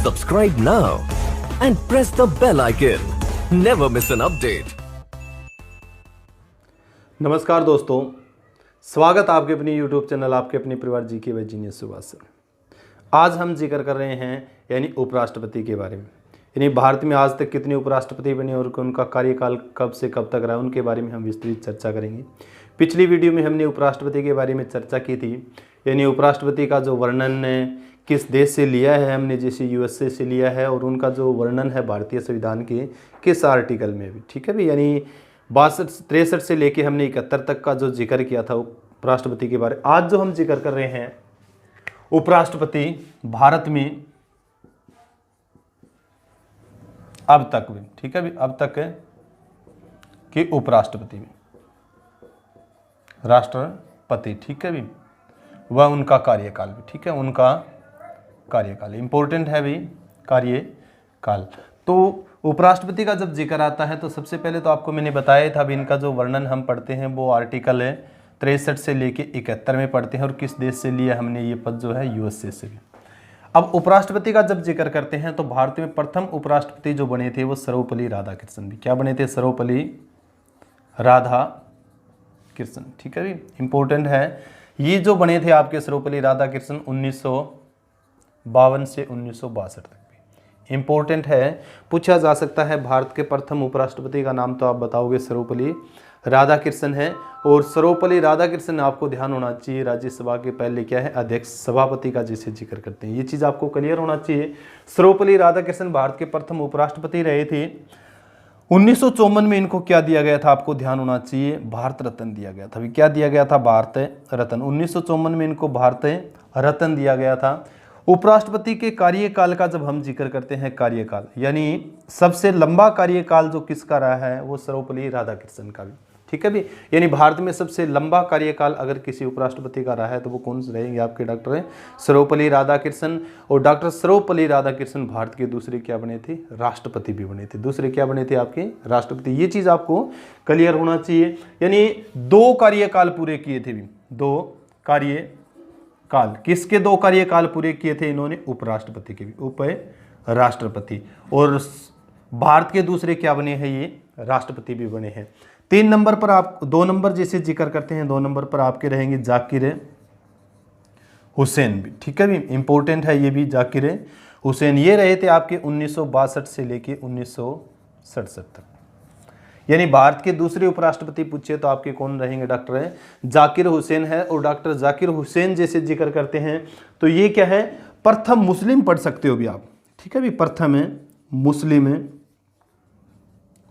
Subscribe now and press the bell icon. Never miss an update. नमस्कार दोस्तों, स्वागत आपके अपनी YouTube चैनल आपके अपने परिवार जीके बाय जीनियस सुभाष से। आज हम जिक्र कर रहे हैं यानी उपराष्ट्रपति के बारे में। यानी भारत में आज तक कितने उपराष्ट्रपति बने और उनका कार्यकाल कब से कब तक रहा, उनके बारे में हम विस्तृत चर्चा करेंगे। पिछली वीडियो में हमने उपराष्ट्रपति के बारे में चर्चा की थी, यानी उपराष्ट्रपति का जो वर्णन किस देश से लिया है हमने, जैसे यूएसए से लिया है, और उनका जो वर्णन है भारतीय संविधान के किस आर्टिकल में भी, ठीक है भी। यानी 62-63 से लेके हमने 71 तक का जो जिक्र किया था उपराष्ट्रपति के बारे। आज जो हम जिक्र कर रहे हैं उपराष्ट्रपति भारत में अब तक भी, ठीक है भी, अब तक के उपराष्ट्रपति में राष्ट्रपति, ठीक है भी, वह उनका कार्यकाल भी, ठीक है, उनका कार्यकाल इंपॉर्टेंट है भी, कार्यकाल। तो उपराष्ट्रपति का जब जिक्र आता है तो सबसे पहले तो आपको मैंने बताया था भी, इनका जो वर्णन हम पढ़ते हैं वो आर्टिकल 63 से लेके 71 में पढ़ते हैं, और किस देश से लिया हमने ये पद जो है यूएसए से भी। अब उपराष्ट्रपति का जब जिक्र करते हैं तो भारत में प्रथम उपराष्ट्रपति जो बने थे वो सर्वपल्ली राधाकृष्णन भी। क्या बने थे? सर्वपल्ली राधाकृष्णन, ठीक है भी, इंपॉर्टेंट है। ये जो बने थे आपके सर्वपल्ली राधाकृष्णन 1952 से 1962 तक भी इंपॉर्टेंट है। पूछा जा सकता है भारत के प्रथम उपराष्ट्रपति का नाम, तो आप बताओगे सर्वपल्ली राधाकृष्णन है। और सर्वपल्ली राधाकृष्णन आपको ध्यान होना चाहिए, राज्यसभा के पहले क्या है, अध्यक्ष सभापति का जिसे जिक्र करते हैं, ये चीज़ आपको क्लियर होना चाहिए। सर्वपल्ली राधाकृष्णन भारत के प्रथम उपराष्ट्रपति रहे थे। 1954 में इनको क्या दिया गया था, आपको ध्यान होना चाहिए, भारत रत्न दिया गया था। क्या दिया गया था? भारत रत्न। 1954 में इनको भारत रत्न दिया गया था। उपराष्ट्रपति के कार्यकाल का जब हम जिक्र करते हैं, कार्यकाल यानी सबसे लंबा कार्यकाल जो किसका रहा है वो सर्वपल्ली राधाकृष्णन का भी, ठीक है भी। यानी भारत में सबसे लंबा कार्यकाल अगर किसी उपराष्ट्रपति का रहा है तो वो कौन से रहेंगे आपके? डॉक्टर सर्वपल्ली राधाकृष्णन। और डॉक्टर सर्वपल्ली राधाकृष्णन भारत के दूसरे क्या बने थे? राष्ट्रपति भी बने थे। दूसरे क्या बने थे आपके? राष्ट्रपति। ये चीज़ आपको क्लियर होना चाहिए। यानी 2 कार्यकाल पूरे किए थे भी, 2 कार्यकाल। किसके 2 कार्यकाल पूरे किए थे इन्होंने? उपराष्ट्रपति के भी, उपराष्ट्रपति। और भारत के दूसरे क्या बने हैं? ये राष्ट्रपति भी बने हैं। 3 नंबर पर आप 2 नंबर जैसे जिक्र करते हैं, 2 नंबर पर आपके रहेंगे जाकिर हुसैन भी, ठीक है भी, इंपॉर्टेंट है ये भी, जाकिर हुसैन। ये रहे थे आपके 1962 से लेके 1967 तक। यानी भारत के दूसरे उपराष्ट्रपति पूछे तो आपके कौन रहेंगे? डॉक्टर जाकिर हुसैन है। और डॉक्टर जाकिर हुसैन जैसे जिक्र करते हैं तो ये क्या है? प्रथम मुस्लिम पढ़ सकते हो भी आप, ठीक है भी, प्रथम है मुस्लिम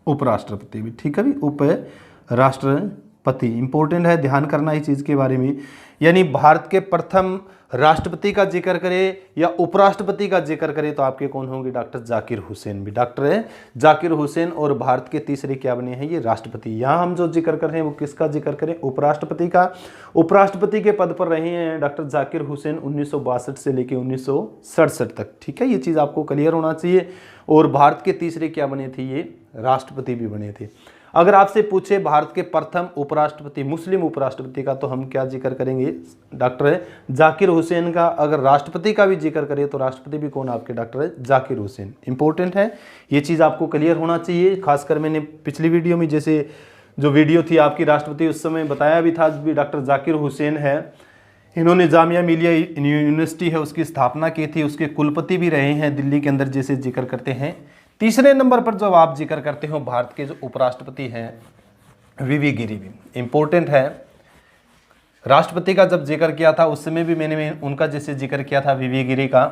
उपराष्ट्रपति भी, ठीक है भी, उपराष्ट्रपति। इंपॉर्टेंट है, ध्यान करना इस चीज़ के बारे में। यानी भारत के प्रथम राष्ट्रपति का जिक्र करें या उपराष्ट्रपति का जिक्र करें तो आपके कौन होंगे? डॉक्टर जाकिर हुसैन भी, डॉक्टर जाकिर हुसैन। और भारत के तीसरे क्या बने हैं? ये राष्ट्रपति। यहाँ हम जो जिक्र कर रहे हैं वो किसका जिक्र करें? उपराष्ट्रपति का। उपराष्ट्रपति के पद पर रहे हैं डॉक्टर जाकिर हुसैन 1962 से लेकर 1967 तक, ठीक है, ये चीज़ आपको क्लियर होना चाहिए। और भारत के तीसरे क्या बने थे? ये राष्ट्रपति भी बने थे। अगर आपसे पूछे भारत के प्रथम उपराष्ट्रपति मुस्लिम उपराष्ट्रपति का, तो हम क्या जिक्र करेंगे? डॉक्टर जाकिर हुसैन का। अगर राष्ट्रपति का भी जिक्र करें तो राष्ट्रपति भी कौन आपके? डॉक्टर जाकिर हुसैन। इंपॉर्टेंट है, ये चीज़ आपको क्लियर होना चाहिए। खासकर मैंने पिछली वीडियो में जैसे जो वीडियो थी आपकी राष्ट्रपति, उस समय बताया भी था भी डॉक्टर जाकिर हुसैन है। इन्होंने जामिया मिलिया यूनिवर्सिटी है उसकी स्थापना की थी, उसके कुलपति भी रहे हैं दिल्ली के अंदर, जैसे जिक्र करते हैं। तीसरे नंबर पर जब आप जिक्र करते हो भारत के जो उपराष्ट्रपति हैं वीवी गिरी भी, इंपॉर्टेंट है। राष्ट्रपति का जब जिक्र किया था उस समय भी मैंने उनका जैसे जिक्र किया था वीवी गिरी का।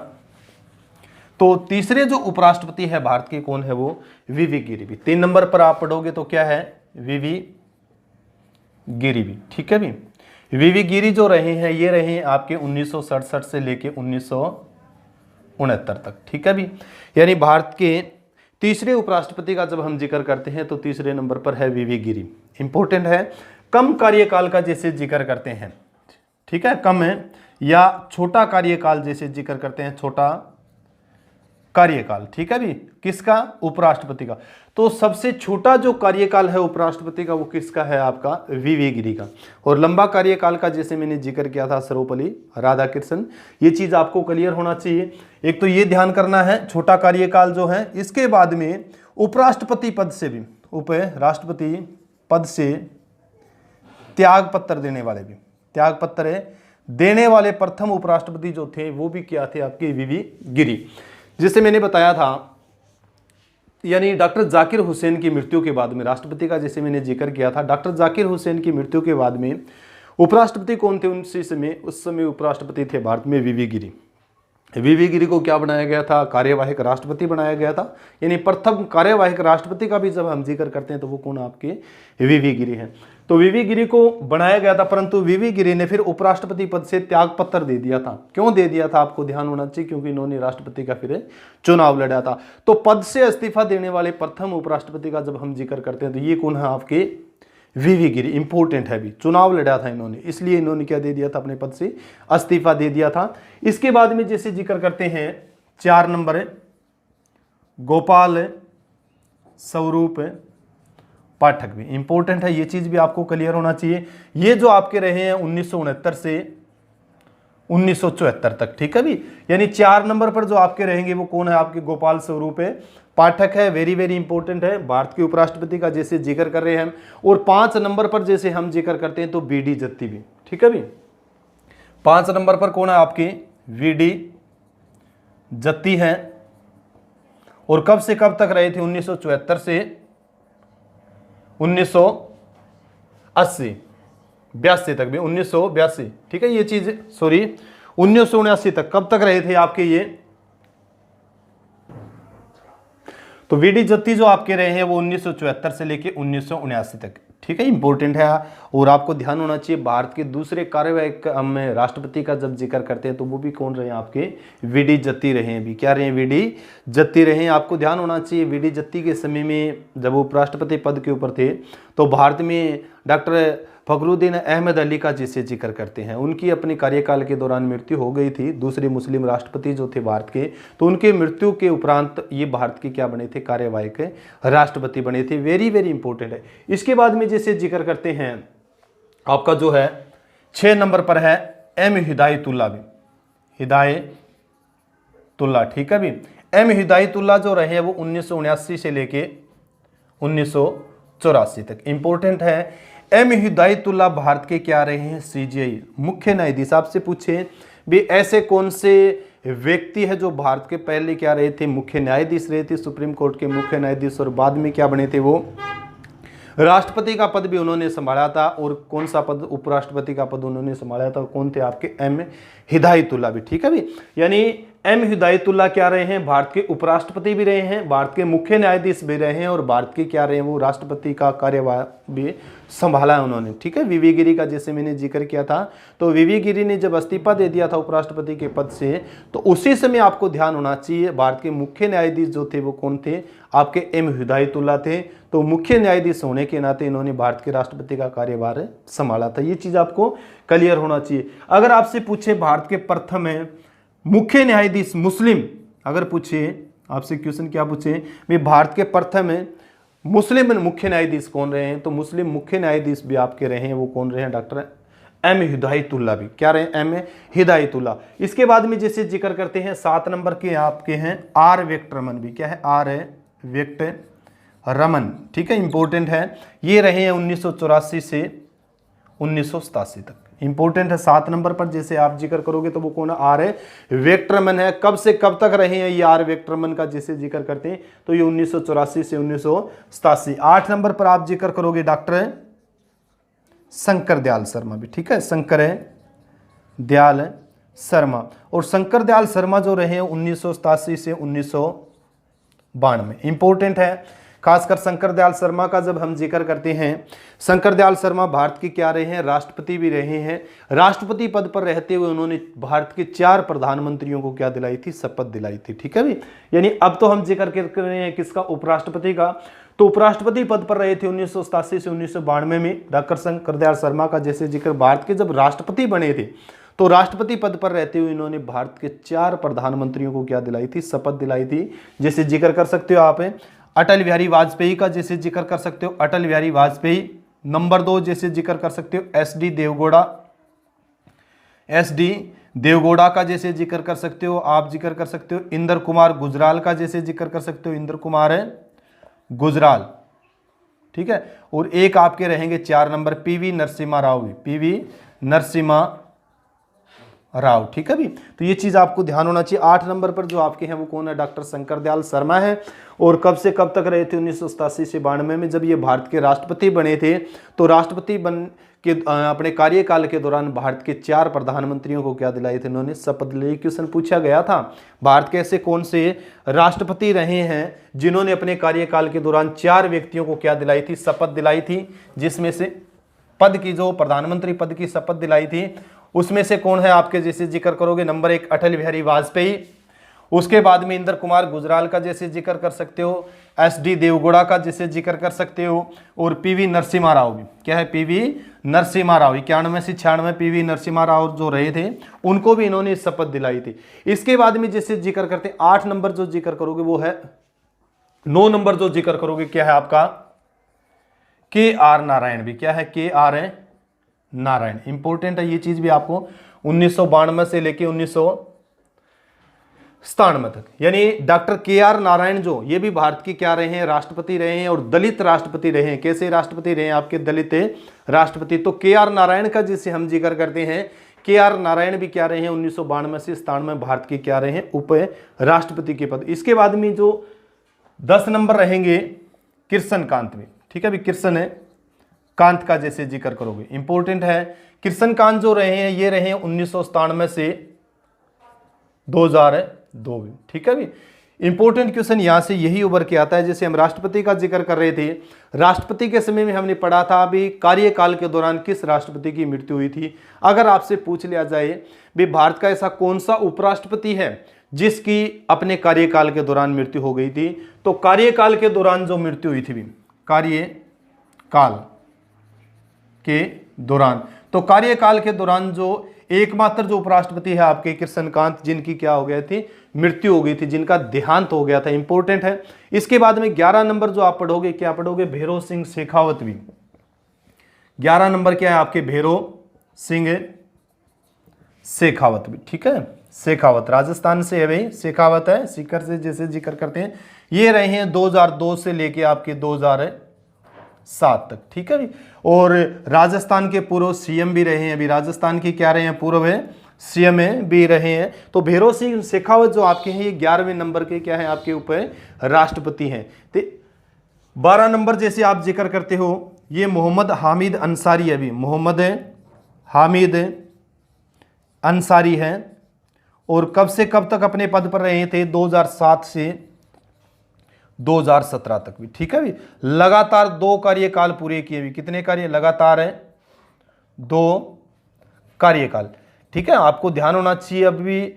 तो तीसरे जो उपराष्ट्रपति है भारत के कौन है? वो वीवी गिरी भी। 3 नंबर पर आप पढ़ोगे तो क्या है? वीवी गिरी भी, ठीक है भी। वीवी गिरी जो रहे हैं ये रहे हैं आपके 1967 से लेके 1969 तक, ठीक है भी। यानी भारत के तीसरे उपराष्ट्रपति का जब हम जिक्र करते हैं तो तीसरे नंबर पर है वीवी गिरी। इंपॉर्टेंट है, कम कार्यकाल का जैसे जिक्र करते हैं, ठीक है, कम है, या छोटा कार्यकाल जैसे जिक्र करते हैं, छोटा कार्यकाल, ठीक है भी, किसका? उपराष्ट्रपति का। तो सबसे छोटा जो कार्यकाल है उपराष्ट्रपति का वो किसका है? आपका वीवी गिरी का। और लंबा कार्यकाल का जैसे मैंने जिक्र किया था सर्वपल्ली राधाकृष्णन। ये चीज आपको क्लियर होना चाहिए। एक तो ये ध्यान करना है छोटा कार्यकाल जो है, इसके बाद में उपराष्ट्रपति पद से भी, उपराष्ट्रपति पद से त्याग पत्र देने वाले भी, त्याग पत्र देने वाले प्रथम उपराष्ट्रपति जो थे वो भी क्या थे? आपके वीवी गिरी। जिससे मैंने बताया था, यानी डॉक्टर जाकिर हुसैन की मृत्यु के बाद में राष्ट्रपति का जैसे मैंने जिक्र किया था, डॉक्टर जाकिर हुसैन की मृत्यु के बाद में उपराष्ट्रपति कौन थे? उस समय उपराष्ट्रपति थे भारत में वीवी गिरी। वीवी गिरी को क्या बनाया गया था? कार्यवाहक राष्ट्रपति बनाया गया था। यानी प्रथम कार्यवाहक राष्ट्रपति का भी जब हम जिक्र करते हैं तो वो कौन? आपके वीवी गिरी हैं। तो वीवी गिरी को बनाया गया था, परंतु वीवी गिरी ने फिर उपराष्ट्रपति पद से त्याग पत्र दे दिया था। क्यों दे दिया था? आपको ध्यान होना चाहिए, क्योंकि इन्होंने राष्ट्रपति का फिर चुनाव लड़ा था। तो पद से इस्तीफा देने वाले प्रथम उपराष्ट्रपति का जब हम जिक्र करते हैं तो ये कौन है? आपके वीवी गिरी। इंपॉर्टेंट है भी, चुनाव लड़ा था इन्होंने, इसलिए इन्होंने क्या दे दिया था? अपने पद से इस्तीफा दे दिया था। इसके बाद में जैसे जिक्र करते हैं 4 नंबर गोपाल स्वरूप पाठक भी इंपॉर्टेंट है। ये चीज भी आपको क्लियर होना चाहिए। ये जो आपके रहे हैं 1969 से 1974 तक, ठीक है भी। यानी 4 नंबर पर जो आपके रहेंगे वो कौन है? आपके गोपाल स्वरूप पाठक है। वेरी वेरी इंपॉर्टेंट है, भारत के उपराष्ट्रपति का जैसे जिक्र कर रहे हैं हम। और 5 नंबर पर जैसे हम जिक्र करते हैं तो बीडी जत्ती भी, ठीक है भी। 5 नंबर पर कौन है? आपके वीडी जत्ती है। और कब से कब तक रहे थे? 1974 से 1980 82 तक भी, 1982, ठीक है। ये चीज 1979 तक कब तक रहे थे आपके ये? तो वीडी जत्ती जो आपके रहे हैं वो 1974 से लेके 1979 तक, ठीक है। इंपॉर्टेंट है। और आपको ध्यान होना चाहिए भारत के दूसरे कार्यवाहक हम राष्ट्रपति का जब जिक्र करते हैं तो वो भी कौन रहे हैं? आपके वीडी जत्ती रहे हैं भी। क्या रहे हैं? वीडी जत्ती रहे हैं। आपको ध्यान होना चाहिए वीडी जत्ती के समय में जब वो उपराष्ट्रपति पद के ऊपर थे तो भारत में डॉक्टर फखरुद्दीन अहमद अली का जिसे जिक्र करते हैं, उनकी अपने कार्यकाल के दौरान मृत्यु हो गई थी। दूसरे मुस्लिम राष्ट्रपति जो थे भारत के, तो उनके मृत्यु के उपरांत ये भारत के क्या बने थे? कार्यवाहक राष्ट्रपति बने थे। वेरी वेरी इंपॉर्टेंट है। इसके बाद में जैसे जिक्र करते हैं आपका जो है 6 नंबर पर है एम हिदायतुल्लाह भी, हिदायतुल्लाह, ठीक है भी। एम हिदायतुल्लाह जो रहे हैं वो 1979 से लेके 1984 तक। इंपॉर्टेंट है। एम हिदायतुल्लाह भारत के क्या रहे हैं? सीजेआई मुख्य न्यायाधीश। आपसे पूछे भी ऐसे कौन से व्यक्ति है जो भारत के पहले क्या रहे थे? मुख्य न्यायाधीश रहे थे, सुप्रीम कोर्ट के मुख्य न्यायाधीश, और बाद में क्या बने थे? वो राष्ट्रपति का पद भी उन्होंने संभाला था। और कौन सा पद? उपराष्ट्रपति का पद उन्होंने संभाला था। कौन थे? आपके एम हिदायतुल्लाह भी, ठीक है भी। यानी एम हिदायतुल्लाह क्या रहे हैं? भारत के उपराष्ट्रपति भी रहे हैं, भारत के मुख्य न्यायाधीश भी रहे हैं, और भारत के क्या रहे हैं? वो राष्ट्रपति का कार्यभार भी संभाला है उन्होंने, ठीक है। वीवी गिरी का जैसे मैंने जिक्र किया था, तो वीवी गिरी ने जब इस्तीफा दे दिया था उपराष्ट्रपति के पद से, तो उसी समय आपको ध्यान होना चाहिए भारत के मुख्य न्यायाधीश जो थे वो कौन थे? आपके एम हिदायतुल्लाह थे। तो मुख्य न्यायाधीश होने के नाते इन्होंने भारत के राष्ट्रपति का कार्यभार संभाला था। ये चीज आपको क्लियर होना चाहिए। अगर आपसे पूछे भारत के प्रथम मुख्य न्यायाधीश मुस्लिम, अगर पूछे आपसे क्वेश्चन क्या पूछे भाई भारत के प्रथम मुस्लिम मुख्य न्यायाधीश कौन रहे हैं, तो मुस्लिम मुख्य न्यायाधीश भी आपके रहे हैं, वो कौन रहे हैं? डॉक्टर एम हिदायतुल्लाह भी। क्या रहे? एम हिदायतुल्लाह। इसके बाद में जैसे जिक्र करते हैं 7 नंबर के आपके हैं आर वेंकटरमन भी। क्या है? आर वेंकटरमन, ठीक है। इंपॉर्टेंट है। ये रहे हैं 1984 से 1987 तक। इंपॉर्टेंट है। 7 नंबर पर जैसे आप जिक्र करोगे तो वो कौन है? आर वेंकटरमन है। कब से कब तक रहे हैं ये आर वेंकटरमन का जैसे जिक्र करते हैं तो ये 1984 से 1987। 8 नंबर पर आप जिक्र करोगे डॉक्टर शंकर दयाल शर्मा भी, ठीक है। शंकर दयाल शर्मा। और शंकर दयाल शर्मा जो रहे हैं 1987 से 1992। इंपॉर्टेंट है। खासकर शंकर दयाल शर्मा का जब हम जिक्र करते हैं, शंकर दयाल शर्मा भारत के क्या रहे हैं? राष्ट्रपति भी रहे हैं। राष्ट्रपति पद पर रहते हुए उन्होंने भारत के 4 प्रधानमंत्रियों को क्या दिलाई थी? शपथ दिलाई थी, ठीक है भी। यानी अब तो हम जिक्र कर रहे हैं किसका? उपराष्ट्रपति का। तो उपराष्ट्रपति पद पर रहे थे 1987 से 1992 में डॉक्टर शंकर दयाल शर्मा का जैसे जिक्र। भारत के जब राष्ट्रपति बने थे तो राष्ट्रपति पद पर रहते हुए इन्होंने भारत के 4 प्रधानमंत्रियों को क्या दिलाई थी, शपथ दिलाई थी। जैसे जिक्र कर सकते हो आप अटल बिहारी वाजपेयी का, जैसे जिक्र कर सकते हो अटल बिहारी वाजपेयी। नंबर 2 जैसे जिक्र कर सकते हो एसडी देवगौड़ा का जैसे जिक्र कर सकते हो आप, जिक्र कर सकते हो इंदर कुमार गुजराल का, जैसे जिक्र कर सकते हो इंदर कुमार गुजराल, ठीक है। और एक आपके रहेंगे 4 number PV Narasimha Rao, PV Narasimha Rao, ठीक है भी। तो ये चीज आपको ध्यान होना चाहिए। 8 नंबर पर जो आपके हैं वो कौन है, डॉक्टर शंकर दयाल शर्मा है। और कब से कब तक रहे थे, 1987 से 92 में जब ये भारत के राष्ट्रपति बने थे। तो राष्ट्रपति बन के अपने कार्यकाल के दौरान भारत के 4 प्रधानमंत्रियों को क्या दिलाई थे, इन्होंने शपथ दिलाई। क्वेश्चन पूछा गया था भारत के ऐसे कौन से राष्ट्रपति रहे हैं जिन्होंने अपने कार्यकाल के दौरान 4 व्यक्तियों को क्या दिलाई थी, शपथ दिलाई थी, जिसमें से पद की जो प्रधानमंत्री पद की शपथ दिलाई थी उसमें से कौन है आपके, जैसे जिक्र करोगे नंबर 1 अटल बिहारी वाजपेयी, उसके बाद में इंदर कुमार गुजराल का जैसे जिक्र कर सकते हो, एसडी देवगौड़ा का जैसे जिक्र कर सकते हो, और पीवी नरसिम्हा राव भी, क्या है पीवी नरसिम्हा राव 91 से 96 पीवी नरसिम्हा राव जो रहे थे उनको भी इन्होंने शपथ दिलाई थी। इसके बाद में जैसे जिक्र करते हैं 8 नंबर जो जिक्र करोगे वो है, 9 नंबर जो जिक्र करोगे क्या है आपका के आर नारायण भी, क्या है के आर नारायण। इंपॉर्टेंट है ये चीज भी आपको 1992 से लेके 1997 तक, यानी डॉक्टर के आर नारायण जो ये भी भारत की क्या रहे हैं, राष्ट्रपति रहे हैं और दलित राष्ट्रपति रहे हैं। कैसे राष्ट्रपति रहे हैं आपके, दलित राष्ट्रपति। तो के आर नारायण का जिसे हम जिक्र करते हैं, के आर नारायण भी क्या रहे हैं 1992 से 97 भारत के क्या रहे हैं, उप राष्ट्रपति के पद। इसके बाद में जो 10 नंबर रहेंगे कृष्ण कांत में, ठीक है भी, कृष्ण कांत का जैसे जिक्र करोगे इंपॉर्टेंट है। कृष्ण कांत जो रहे हैं ये रहे हैं 1997 से 2002 में, ठीक है भी। इंपॉर्टेंट क्वेश्चन यहां से यही उभर के आता है। जैसे हम राष्ट्रपति का जिक्र कर रहे थे, राष्ट्रपति के समय में हमने पढ़ा था अभी कार्यकाल के दौरान किस राष्ट्रपति की मृत्यु हुई थी। अगर आपसे पूछ लिया जाए भी भारत का ऐसा कौन सा उपराष्ट्रपति है जिसकी अपने कार्यकाल के दौरान मृत्यु हो गई थी, तो कार्यकाल के दौरान जो मृत्यु हुई थी भी, कार्यकाल के दौरान, तो कार्यकाल के दौरान जो एकमात्र जो उपराष्ट्रपति है आपके कृष्णकांत, जिनकी क्या हो गई थी, मृत्यु हो गई थी, जिनका देहांत हो गया था। इंपॉर्टेंट है। इसके बाद में 11 नंबर जो आप पढ़ोगे क्या पढ़ोगे, भैरों सिंह शेखावत भी। 11 नंबर क्या है आपके, भैरों सिंह शेखावत भी, ठीक है। शेखावत राजस्थान से है भाई, शेखावत है, सीकर से जैसे जिक्र करते हैं। ये रहे हैं 2002 से लेके आपके 2007 तक, ठीक है भी। और राजस्थान के पूर्व सीएम भी रहे हैं, अभी राजस्थान की क्या रहे हैं, पूर्व है सीएम भी रहे हैं। तो भैरों सिंह शेखावत जो आपके हैं ये 11वें नंबर के क्या है आपके उप राष्ट्रपति हैं। तो 12 नंबर जैसे आप जिक्र करते हो ये मोहम्मद हामिद अंसारी, अभी मोहम्मद हामिद अंसारी है। और कब से कब तक अपने पद पर रहे थे, 2007 से 2017 तक भी, ठीक है भी। लगातार 2 कार्यकाल पूरे किए भी, कितने कार्य लगातार है, 2 कार्यकाल, ठीक है। आपको ध्यान होना चाहिए अभी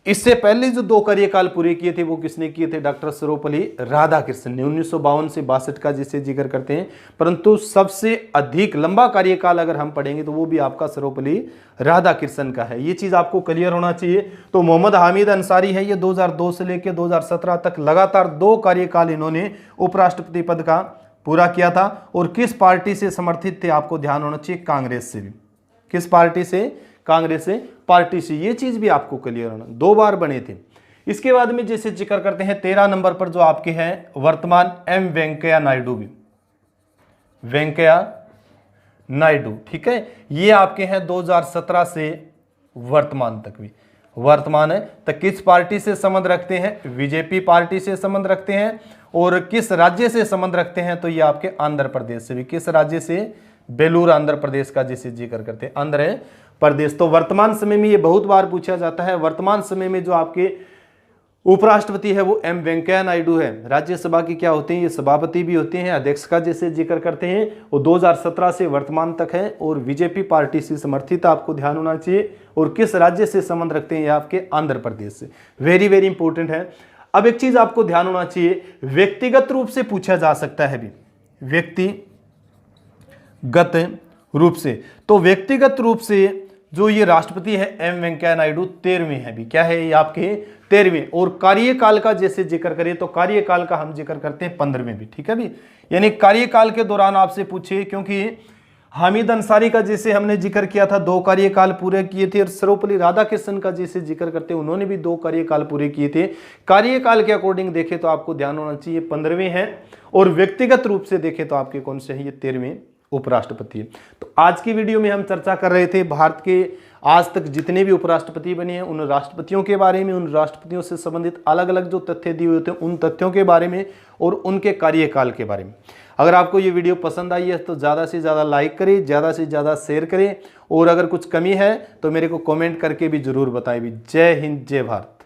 इससे पहले जो 2 कार्यकाल पूरे किए थे वो किसने किए थे, डॉक्टर सर्वपल्ली राधाकृष्णन ने 1952 से 62 का जिसे जिक्र करते हैं। परंतु सबसे अधिक लंबा कार्यकाल अगर हम पढ़ेंगे तो वो भी आपका सर्वपल्ली राधाकृष्णन का है। ये चीज आपको क्लियर होना चाहिए। तो मोहम्मद हामिद अंसारी है, ये 2002 से लेकर 2017 तक लगातार 2 कार्यकाल इन्होंने उपराष्ट्रपति पद का पूरा किया था। और किस पार्टी से समर्थित थे, आपको ध्यान होना चाहिए, कांग्रेस से भी। किस पार्टी से, कांग्रेस से पार्टी से। ये चीज भी आपको क्लियर होना, 2 बार बने थे। इसके बाद में जैसे जिक्र करते हैं 13 नंबर पर जो आपके हैं वर्तमान एम वेंकैया नायडू भी, वेंकैया नायडू, ठीक है। ये आपके हैं 2017 से वर्तमान तक भी, वर्तमान है। तो किस पार्टी से संबंध रखते हैं, बीजेपी पार्टी से संबंध रखते हैं। और किस राज्य से संबंध रखते हैं, तो ये आपके आंध्र प्रदेश से भी। किस राज्य से, बेलूर आंध्र प्रदेश का जिसे जिक्र करते हैं, आंध्र प्रदेश। तो वर्तमान समय में ये बहुत बार पूछा जाता है। वर्तमान समय में जो आपके उपराष्ट्रपति है वो एम वेंकैया नायडू है। राज्यसभा की क्या होते हैं, ये सभापति भी होते हैं, अध्यक्ष का जैसे जिक्र करते हैं। वो 2017 से वर्तमान तक है और बीजेपी पार्टी से समर्थित, आपको ध्यान होना चाहिए। और किस राज्य से संबंध रखते हैं, ये आपके आंध्र प्रदेश से। वेरी वेरी इंपॉर्टेंट है। अब एक चीज आपको ध्यान होना चाहिए, व्यक्तिगत रूप से पूछा जा सकता है भी, व्यक्तिगत रूप से। तो व्यक्तिगत रूप से जो ये राष्ट्रपति है एम वेंकैया नायडू 13वें हैं भी। क्या है ये आपके 13वें। और कार्यकाल का जैसे जिक्र करें तो कार्यकाल का हम जिक्र करते हैं 15वें भी। ठीक है भी, यानी कार्यकाल के दौरान आपसे पूछे, क्योंकि हामिद अंसारी का जैसे हमने जिक्र किया था 2 कार्यकाल पूरे किए थे, और सर्वपल्ली राधाकृष्णन का जैसे जिक्र करते हैं उन्होंने भी 2 कार्यकाल पूरे किए थे। कार्यकाल के अकॉर्डिंग देखें तो आपको ध्यान होना चाहिए 15वें हैं, और व्यक्तिगत रूप से देखें तो आपके कौन से हैं, ये 13वें उपराष्ट्रपति। तो आज की वीडियो में हम चर्चा कर रहे थे भारत के आज तक जितने भी उपराष्ट्रपति बने हैं उन राष्ट्रपतियों के बारे में, उन राष्ट्रपतियों से संबंधित अलग अलग जो तथ्य दिए हुए थे उन तथ्यों के बारे में और उनके कार्यकाल के बारे में। अगर आपको ये वीडियो पसंद आई है तो ज़्यादा से ज़्यादा लाइक करें, ज़्यादा से ज़्यादा शेयर करें, और अगर कुछ कमी है तो मेरे को कमेंट करके भी ज़रूर बताएं भी। जय हिंद, जय भारत।